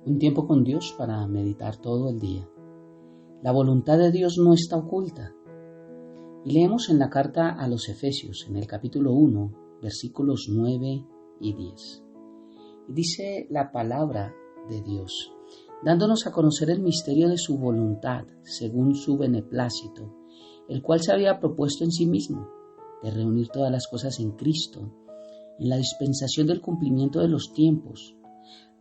Un tiempo con Dios para meditar todo el día. La voluntad de Dios no está oculta. Y leemos en la carta a los Efesios, en el capítulo 1, versículos 9 y 10. Y dice la palabra de Dios, dándonos a conocer el misterio de su voluntad, según su beneplácito, el cual se había propuesto en sí mismo, de reunir todas las cosas en Cristo, en la dispensación del cumplimiento de los tiempos,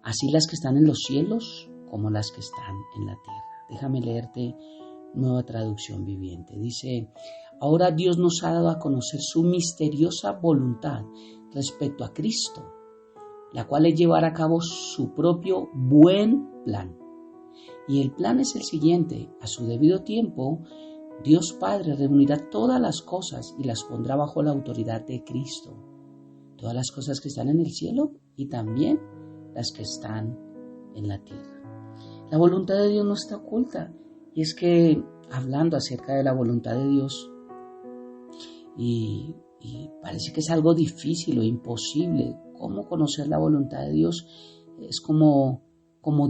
así las que están en los cielos como las que están en la tierra. Déjame leerte Nueva Traducción Viviente. Dice, ahora Dios nos ha dado a conocer su misteriosa voluntad respecto a Cristo, la cual es llevar a cabo su propio buen plan. Y el plan es el siguiente: a su debido tiempo, Dios Padre reunirá todas las cosas y las pondrá bajo la autoridad de Cristo. Todas las cosas que están en el cielo y también las que están en la tierra. La voluntad de Dios no está oculta. Y es que, hablando acerca de la voluntad de Dios, y parece que es algo difícil o imposible. ¿Cómo conocer la voluntad de Dios? Es como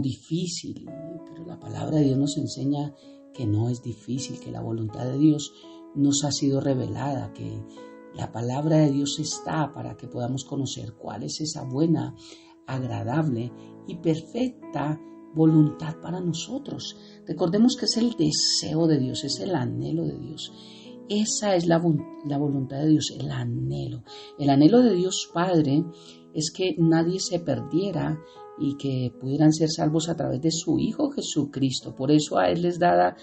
difícil, pero la palabra de Dios nos enseña que no es difícil, que la voluntad de Dios nos ha sido revelada, que la palabra de Dios está para que podamos conocer cuál es esa buena, agradable y perfecta voluntad para nosotros. Recordemos que es el deseo de Dios, es el anhelo de Dios. Esa es la voluntad de Dios, el anhelo. El anhelo de Dios Padre es que nadie se perdiera y que pudieran ser salvos a través de su Hijo Jesucristo. Por eso a Él les dada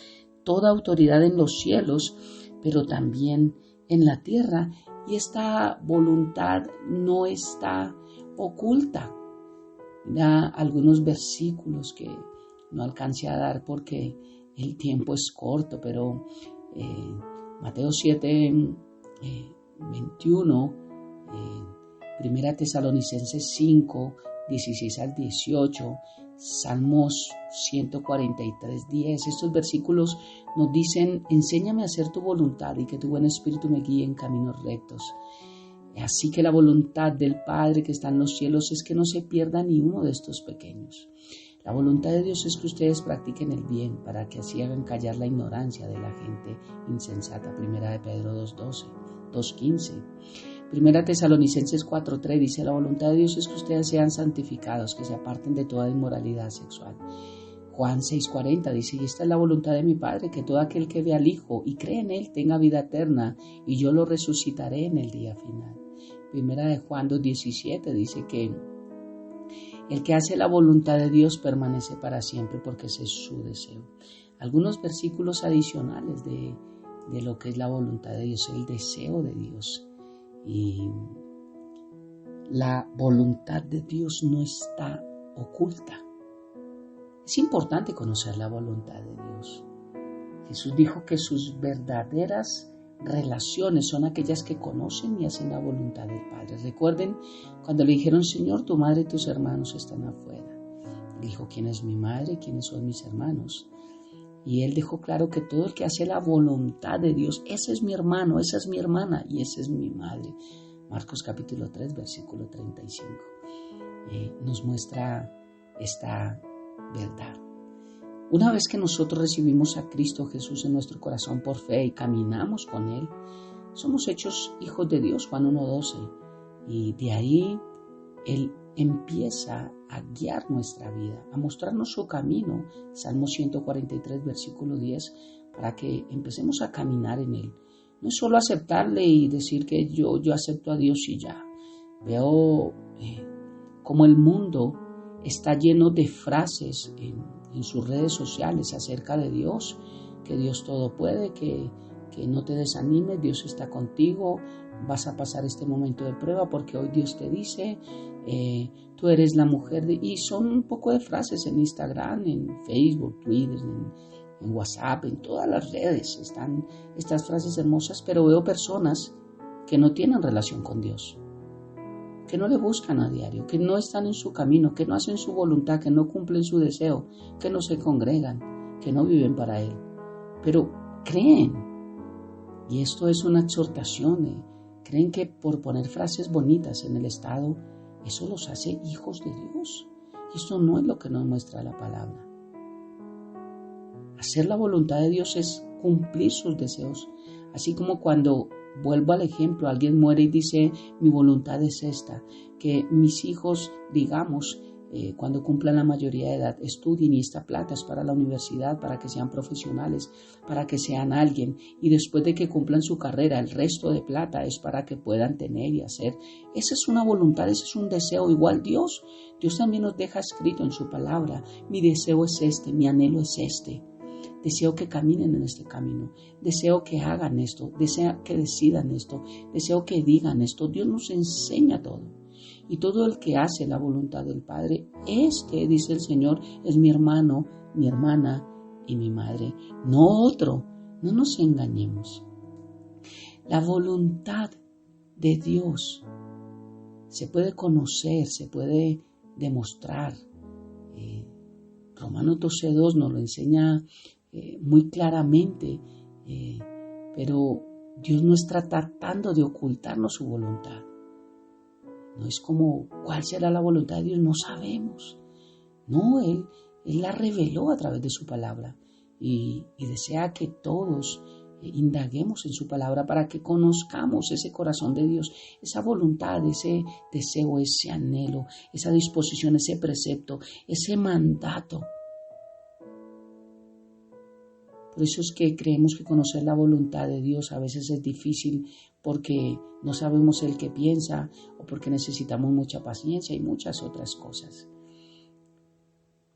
toda autoridad en los cielos, pero también en la tierra. Y esta voluntad no está oculta. Mira algunos versículos que no alcancé a dar porque el tiempo es corto, pero Mateo 7, 21, Primera Tesalonicenses 5, 16 al 18, Salmos 143, 10. Estos versículos nos dicen, enséñame a hacer tu voluntad y que tu buen espíritu me guíe en caminos rectos. Así que la voluntad del Padre que está en los cielos es que no se pierda ni uno de estos pequeños. La voluntad de Dios es que ustedes practiquen el bien para que así hagan callar la ignorancia de la gente insensata. Primera de Pedro 2:12, 2:15. Primera Tesalonicenses 4:3 dice, la voluntad de Dios es que ustedes sean santificados, que se aparten de toda inmoralidad sexual. Juan 6:40 dice, y esta es la voluntad de mi Padre, que todo aquel que ve al Hijo y cree en Él tenga vida eterna, y yo lo resucitaré en el día final. Primera de Juan 2:17 dice que el que hace la voluntad de Dios permanece para siempre porque ese es su deseo. Algunos versículos adicionales de lo que es la voluntad de Dios, el deseo de Dios. Y la voluntad de Dios no está oculta. Es importante conocer la voluntad de Dios. Jesús dijo que sus verdaderas relaciones son aquellas que conocen y hacen la voluntad del Padre. Recuerden cuando le dijeron, Señor, tu madre y tus hermanos están afuera. Él dijo, ¿quién es mi madre? ¿Quiénes son mis hermanos? Y él dejó claro que todo el que hace la voluntad de Dios, ese es mi hermano, esa es mi hermana y esa es mi madre. Marcos capítulo 3, versículo 35. Nos muestra esta verdad. Una vez que nosotros recibimos a Cristo Jesús en nuestro corazón por fe y caminamos con Él, somos hechos hijos de Dios, Juan 1:12. Y de ahí Él empieza a guiar nuestra vida, a mostrarnos su camino, Salmo 143, versículo 10, para que empecemos a caminar en Él. No es solo aceptarle y decir que yo acepto a Dios y ya. Veo como el mundo está lleno de frases en sus redes sociales acerca de Dios, que Dios todo puede, que no te desanimes, Dios está contigo, vas a pasar este momento de prueba porque hoy Dios te dice, tú eres la mujer y son un poco de frases en Instagram, en Facebook, Twitter, en WhatsApp, en todas las redes están estas frases hermosas, pero veo personas que no tienen relación con Dios, que no le buscan a diario, que no están en su camino, que no hacen su voluntad, que no cumplen su deseo, que no se congregan, que no viven para Él, pero creen, y esto es una exhortación, creen que por poner frases bonitas en el estado, eso los hace hijos de Dios. Y esto no es lo que nos muestra la palabra. Hacer la voluntad de Dios es cumplir sus deseos. Así como cuando, vuelvo al ejemplo, alguien muere y dice, mi voluntad es esta, que mis hijos, digamos, cuando cumplan la mayoría de edad, estudien y esta plata es para la universidad, para que sean profesionales, para que sean alguien, y después de que cumplan su carrera, el resto de plata es para que puedan tener y hacer. Esa es una voluntad, ese es un deseo. Igual Dios también nos deja escrito en su palabra, mi deseo es este, mi anhelo es este. Deseo que caminen en este camino, deseo que hagan esto, deseo que decidan esto, deseo que digan esto. Dios nos enseña todo. Y todo el que hace la voluntad del Padre, dice el Señor, es mi hermano, mi hermana y mi madre, no otro. No nos engañemos. La voluntad de Dios se puede conocer, se puede demostrar. Romanos 12:2 nos lo enseña muy claramente, pero Dios no está tratando de ocultarnos su voluntad. No es como, ¿cuál será la voluntad de Dios? No sabemos. No, Él la reveló a través de su palabra y desea que todos indaguemos en su palabra para que conozcamos ese corazón de Dios, esa voluntad, ese deseo, ese anhelo, esa disposición, ese precepto, ese mandato. Por eso es que creemos que conocer la voluntad de Dios a veces es difícil porque no sabemos el que piensa o porque necesitamos mucha paciencia y muchas otras cosas.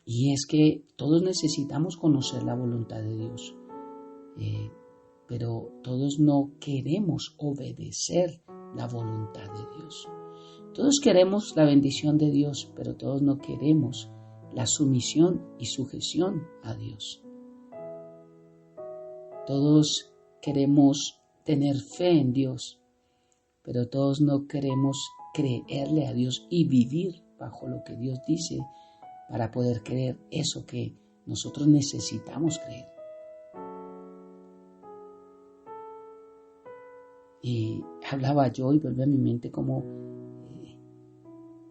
Y es que todos necesitamos conocer la voluntad de Dios, pero todos no queremos obedecer la voluntad de Dios. Todos queremos la bendición de Dios, pero todos no queremos la sumisión y sujeción a Dios. Todos queremos tener fe en Dios, pero todos no queremos creerle a Dios y vivir bajo lo que Dios dice para poder creer eso que nosotros necesitamos creer. Y hablaba yo y vuelve a mi mente como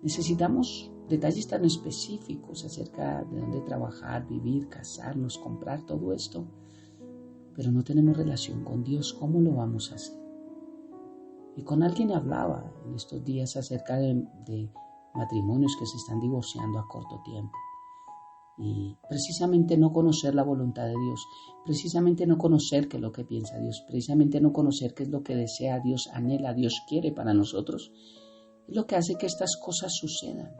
necesitamos detalles tan específicos acerca de dónde trabajar, vivir, casarnos, comprar, todo esto. Pero no tenemos relación con Dios, ¿cómo lo vamos a hacer? Y con alguien hablaba en estos días acerca de matrimonios que se están divorciando a corto tiempo. Y precisamente no conocer la voluntad de Dios, precisamente no conocer qué es lo que piensa Dios, precisamente no conocer qué es lo que desea Dios, anhela, Dios quiere para nosotros, es lo que hace que estas cosas sucedan.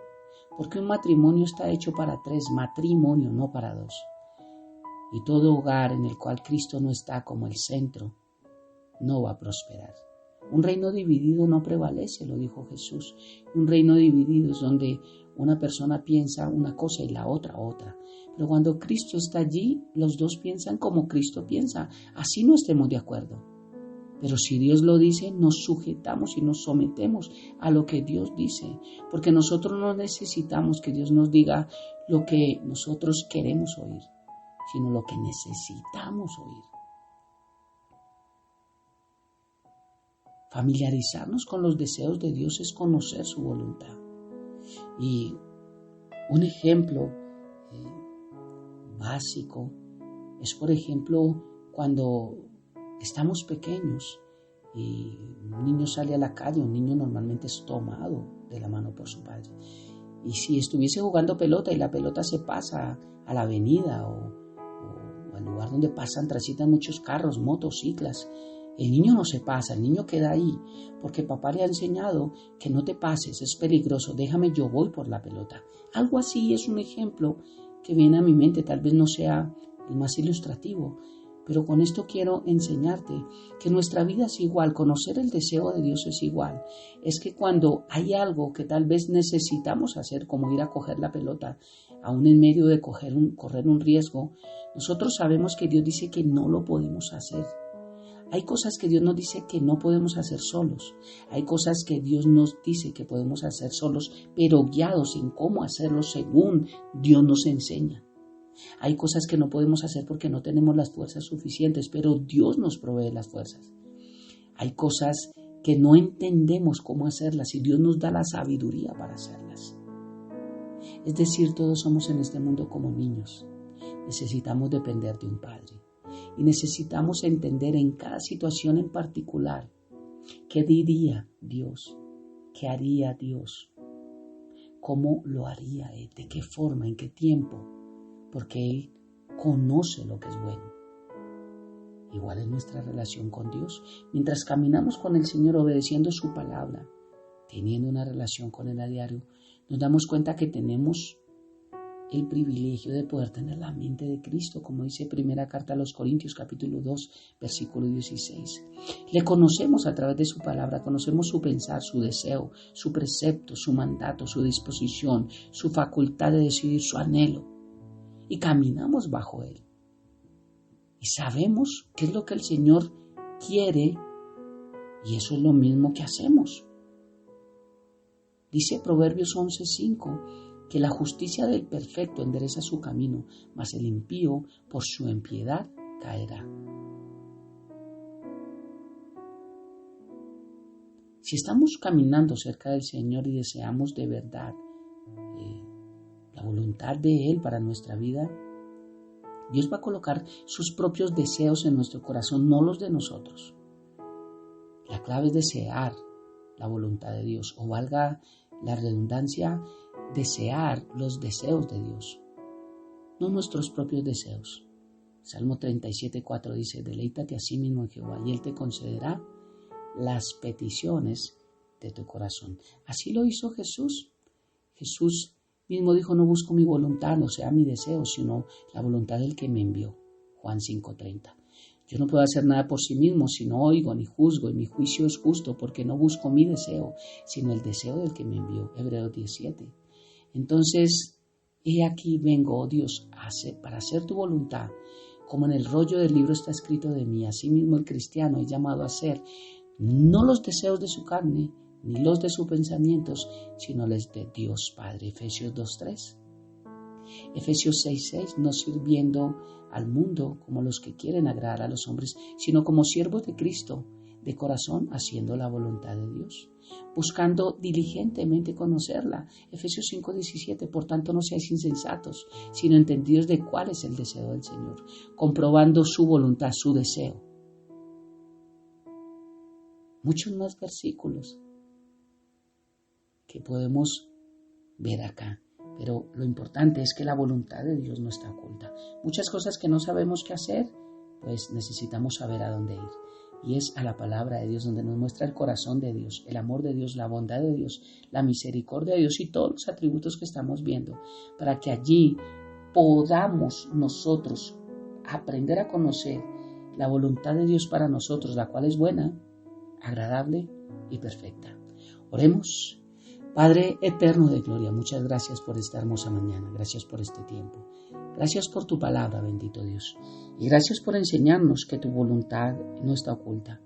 Porque un matrimonio está hecho para 3, matrimonio, no para 2. Y todo hogar en el cual Cristo no está como el centro, no va a prosperar. Un reino dividido no prevalece, lo dijo Jesús. Un reino dividido es donde una persona piensa una cosa y la otra. Pero cuando Cristo está allí, los dos piensan como Cristo piensa. Así no estemos de acuerdo. Pero si Dios lo dice, nos sujetamos y nos sometemos a lo que Dios dice. Porque nosotros no necesitamos que Dios nos diga lo que nosotros queremos oír, sino lo que necesitamos oír. Familiarizarnos con los deseos de Dios es conocer su voluntad. Y un ejemplo básico es, por ejemplo, cuando estamos pequeños y un niño sale a la calle, un niño normalmente es tomado de la mano por su padre. Y si estuviese jugando pelota y la pelota se pasa a la avenida o al lugar donde transitan muchos carros, motociclas, el niño no se pasa, el niño queda ahí, porque papá le ha enseñado que no te pases, es peligroso, déjame, yo voy por la pelota. Algo así es un ejemplo que viene a mi mente, tal vez no sea el más ilustrativo, pero con esto quiero enseñarte que nuestra vida es igual, conocer el deseo de Dios es igual. Es que cuando hay algo que tal vez necesitamos hacer, como ir a coger la pelota, aún en medio de correr un riesgo, nosotros sabemos que Dios dice que no lo podemos hacer. Hay cosas que Dios nos dice que no podemos hacer solos. Hay cosas que Dios nos dice que podemos hacer solos, pero guiados en cómo hacerlo según Dios nos enseña. Hay cosas que no podemos hacer porque no tenemos las fuerzas suficientes, pero Dios nos provee las fuerzas. Hay cosas que no entendemos cómo hacerlas y Dios nos da la sabiduría para hacerlas. Es decir, todos somos en este mundo como niños. Necesitamos depender de un Padre y necesitamos entender en cada situación en particular qué diría Dios, qué haría Dios, cómo lo haría Él, de qué forma, en qué tiempo, porque Él conoce lo que es bueno. Igual es nuestra relación con Dios. Mientras caminamos con el Señor obedeciendo su palabra, teniendo una relación con Él a diario, nos damos cuenta que tenemos el privilegio de poder tener la mente de Cristo, como dice primera carta a los Corintios, capítulo 2, versículo 16. Le conocemos a través de su palabra, conocemos su pensar, su deseo, su precepto, su mandato, su disposición, su facultad de decidir, su anhelo, y caminamos bajo Él. Y sabemos qué es lo que el Señor quiere, y eso es lo mismo que hacemos. Dice Proverbios 11:5 que la justicia del perfecto endereza su camino, mas el impío por su impiedad caerá. Si estamos caminando cerca del Señor y deseamos de verdad la voluntad de Él para nuestra vida, Dios va a colocar sus propios deseos en nuestro corazón, no los de nosotros. La clave es desear la voluntad de Dios, o valga la redundancia, desear los deseos de Dios, no nuestros propios deseos. Salmo 37:4 dice: deleítate a sí mismo en Jehová y Él te concederá las peticiones de tu corazón. Así lo hizo Jesús. Jesús mismo dijo: no busco mi voluntad, o sea mi deseo, sino la voluntad del que me envió. Juan 5:30. Yo no puedo hacer nada por sí mismo si no oigo ni juzgo, y mi juicio es justo porque no busco mi deseo, sino el deseo del que me envió. Hebreos 10:7. Entonces, he aquí vengo, oh Dios, para hacer tu voluntad. Como en el rollo del libro está escrito de mí, así mismo el cristiano es llamado a hacer no los deseos de su carne, ni los de sus pensamientos, sino los de Dios Padre. Efesios 2:3. Efesios 6:6, no sirviendo al mundo como los que quieren agradar a los hombres, sino como siervos de Cristo, de corazón haciendo la voluntad de Dios, buscando diligentemente conocerla. Efesios 5:17, por tanto no seáis insensatos, sino entendidos de cuál es el deseo del Señor, comprobando su voluntad, su deseo. Muchos más versículos que podemos ver acá. Pero lo importante es que la voluntad de Dios no está oculta. Muchas cosas que no sabemos qué hacer, pues necesitamos saber a dónde ir. Y es a la palabra de Dios donde nos muestra el corazón de Dios, el amor de Dios, la bondad de Dios, la misericordia de Dios y todos los atributos que estamos viendo, para que allí podamos nosotros aprender a conocer la voluntad de Dios para nosotros, la cual es buena, agradable y perfecta. Oremos. Padre eterno de gloria, muchas gracias por esta hermosa mañana, gracias por este tiempo, gracias por tu palabra, bendito Dios, y gracias por enseñarnos que tu voluntad no está oculta,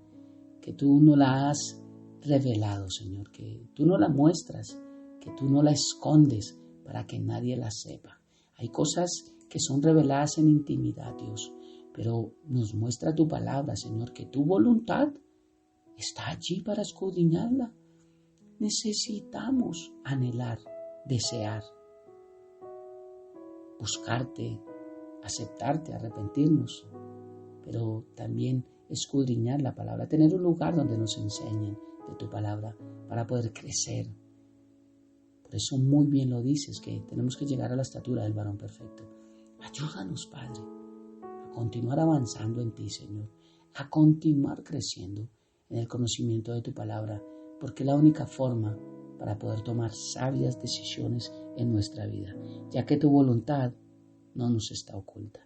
que tú no la has revelado, Señor, que tú no la muestras, que tú no la escondes para que nadie la sepa. Hay cosas que son reveladas en intimidad, Dios, pero nos muestra tu palabra, Señor, que tu voluntad está allí para escudriñarla. Necesitamos anhelar, desear, buscarte, aceptarte, arrepentirnos, pero también escudriñar la palabra, tener un lugar donde nos enseñen de tu palabra para poder crecer. Por eso muy bien lo dices, que tenemos que llegar a la estatura del varón perfecto. Ayúdanos, Padre, a continuar avanzando en ti, Señor, a continuar creciendo en el conocimiento de tu palabra, porque es la única forma para poder tomar sabias decisiones en nuestra vida, ya que tu voluntad no nos está oculta.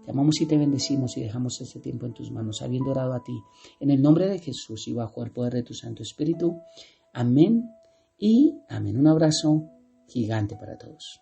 Te amamos y te bendecimos y dejamos este tiempo en tus manos, habiendo orado a ti, en el nombre de Jesús y bajo el poder de tu Santo Espíritu. Amén y amén. Un abrazo gigante para todos.